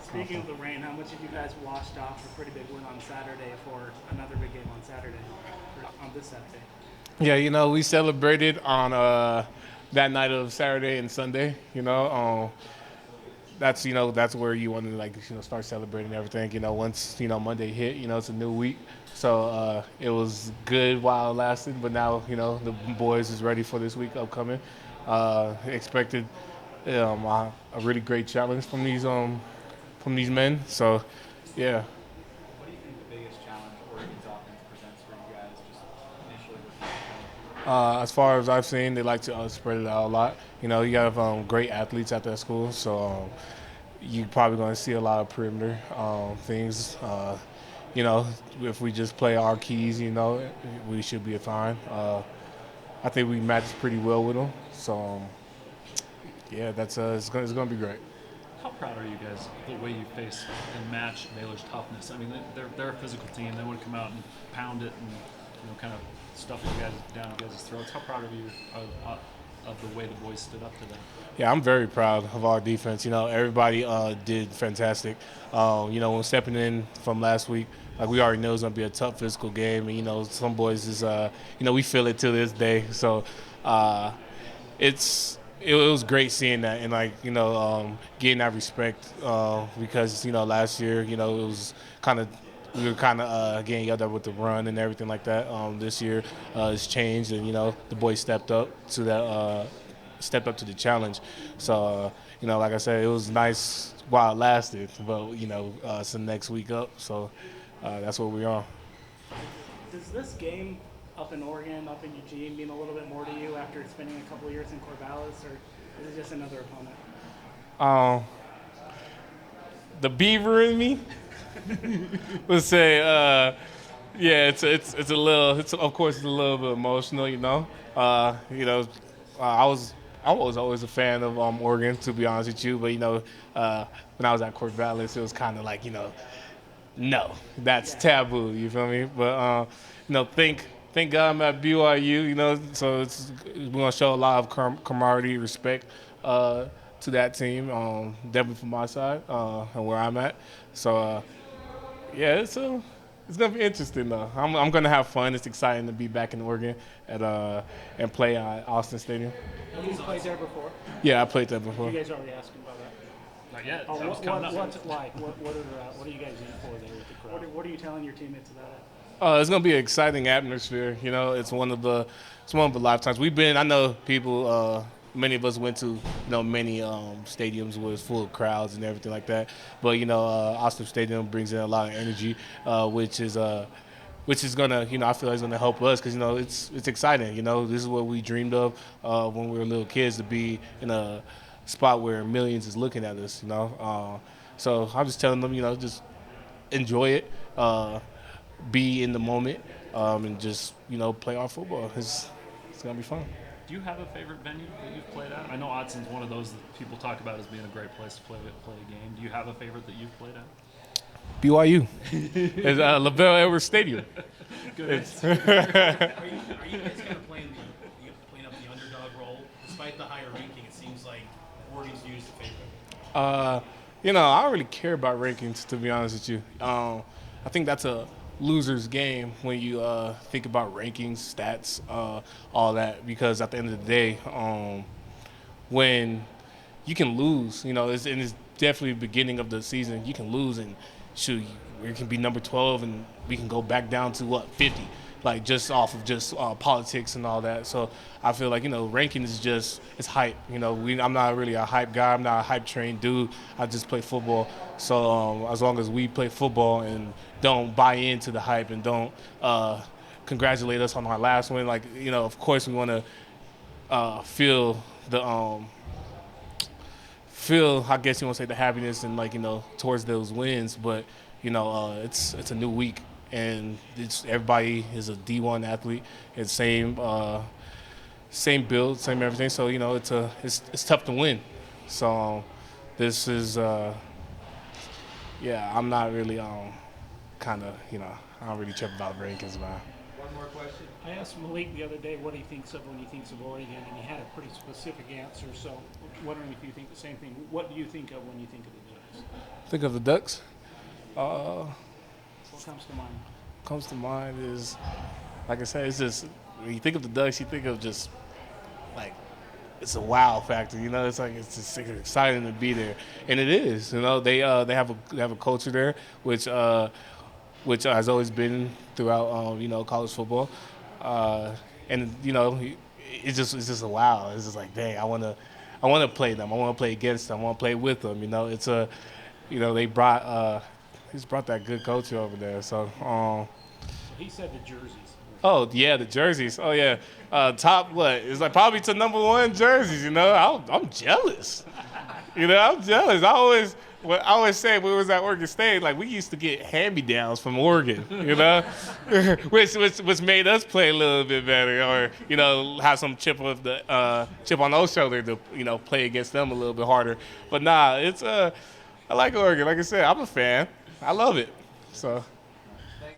Speaking of the rain, how much have you guys washed off a pretty big win on Saturday for another big game on Saturday, or on this Saturday? Yeah, we celebrated on that night of Saturday and Sunday. That's where you want to start celebrating everything. Once Monday hit, it's a new week. So it was good while it lasted, but now the boys is ready for this week upcoming. Expected a really great challenge from these men. So yeah. What do you think the biggest challenge Oregon's offense presents for you guys, just initially with the As far as I've seen, they like to spread it out a lot. You have great athletes at that school, so you're probably going to see a lot of perimeter things. If we just play our keys, we should be fine. I think we match pretty well with them. So, yeah, that's it's going to be great. How proud are you guys of the way you face and match Baylor's toughness? I mean, they're a physical team. They would come out and pound it and kind of stuff you guys down you guys' throats. How proud are you of the way the boys stood up to them? Yeah, I'm very proud of our defense. Everybody did fantastic. When stepping in from last week, like we already know it's going to be a tough physical game. And, some boys is, we feel it to this day. So it was great seeing that and, getting that respect because, last year, it was we were kind of getting yelled at with the run and everything like that. This year it's changed, and the boys stepped up to the challenge. So like I said, it was nice while it lasted, but it's the next week up. So that's what we're on. Does this game up in Oregon, up in Eugene, mean a little bit more to you after spending a couple of years in Corvallis, or is it just another opponent? The Beaver in me would say, yeah, it's a little. It's of course it's a little bit emotional, I was always a fan of Oregon, to be honest with you, but when I was at Corvallis, it was kind of like no, that's taboo. You feel me? But thank God I'm at BYU. So we're gonna show a lot of camaraderie, respect to that team. Definitely from my side and where I'm at. So yeah, it's gonna be interesting though. I'm gonna have fun. It's exciting to be back in Oregon and play at Austin Stadium. Have you played there before? Yeah, I played there before. You guys already asked me about that. Not yet. Oh, That was coming up. what's it like? What are you guys in for there with the crowd? What are you telling your teammates about it? It's gonna be an exciting atmosphere. It's one of the lifetimes. I know people. Many of us went to many stadiums where it's full of crowds and everything like that. But Austin Stadium brings in a lot of energy, which is gonna I feel like it's gonna help us because it's exciting. This is what we dreamed of when we were little kids, to be in a spot where millions is looking at us. So I'm just telling them just enjoy it. Be in the moment, and just play our football. It's gonna be fun. Do you have a favorite venue that you've played at? I know Audson's one of those that people talk about as being a great place to play a game. Do you have a favorite that you've played at? BYU. It's LaVell Edwards Stadium. Good. Are you guys kind of playing up the underdog role? Despite the higher ranking, it seems like Oregon's used the favorite. I don't really care about rankings, to be honest with you. I think that's a loser's game when you think about rankings, stats, all that, because at the end of the day, when you can lose, it's definitely the beginning of the season, you can lose and shoot, we can be number 12 and we can go back down to 50, like just off of just politics and all that. So I feel like ranking is just it's hype. I'm not really a hype guy. I'm not a hype trained dude. I just play football. So as long as we play football and don't buy into the hype and don't congratulate us on our last win, of course we want to feel the I guess you want to say the happiness and towards those wins, but it's a new week and everybody is a D1 athlete. It's same build, same everything. So it's tough to win. So this is I'm not really I don't really trip about rankings, man. One more question. I asked Malik the other day what he thinks of when he thinks of Oregon, and he had a pretty specific answer. So, wondering if you think the same thing. What do you think of when you think of the Ducks? Think of the Ducks. What comes to mind? Comes to mind is, like I said, it's just when you think of the Ducks, you think of just like it's a wow factor. You know, it's like it's just exciting to be there, and it is. You know, they have a culture there, which has always been throughout college football, and it's just a wow. It's just like, dang, I want to play them. I want to play against them. I want to play with them. You know, it's they brought he's brought that good culture over there. So. So he said the jerseys. Oh yeah, the jerseys. Oh yeah, top what? It's like probably to number one jerseys. You know, I'm jealous. You know, I'm jealous. I always say when we was at Oregon State, like we used to get hand-me-downs from Oregon. You know, which made us play a little bit better, or have some chip on our shoulder to play against them a little bit harder. But nah, it's I like Oregon. Like I said, I'm a fan. I love it. So.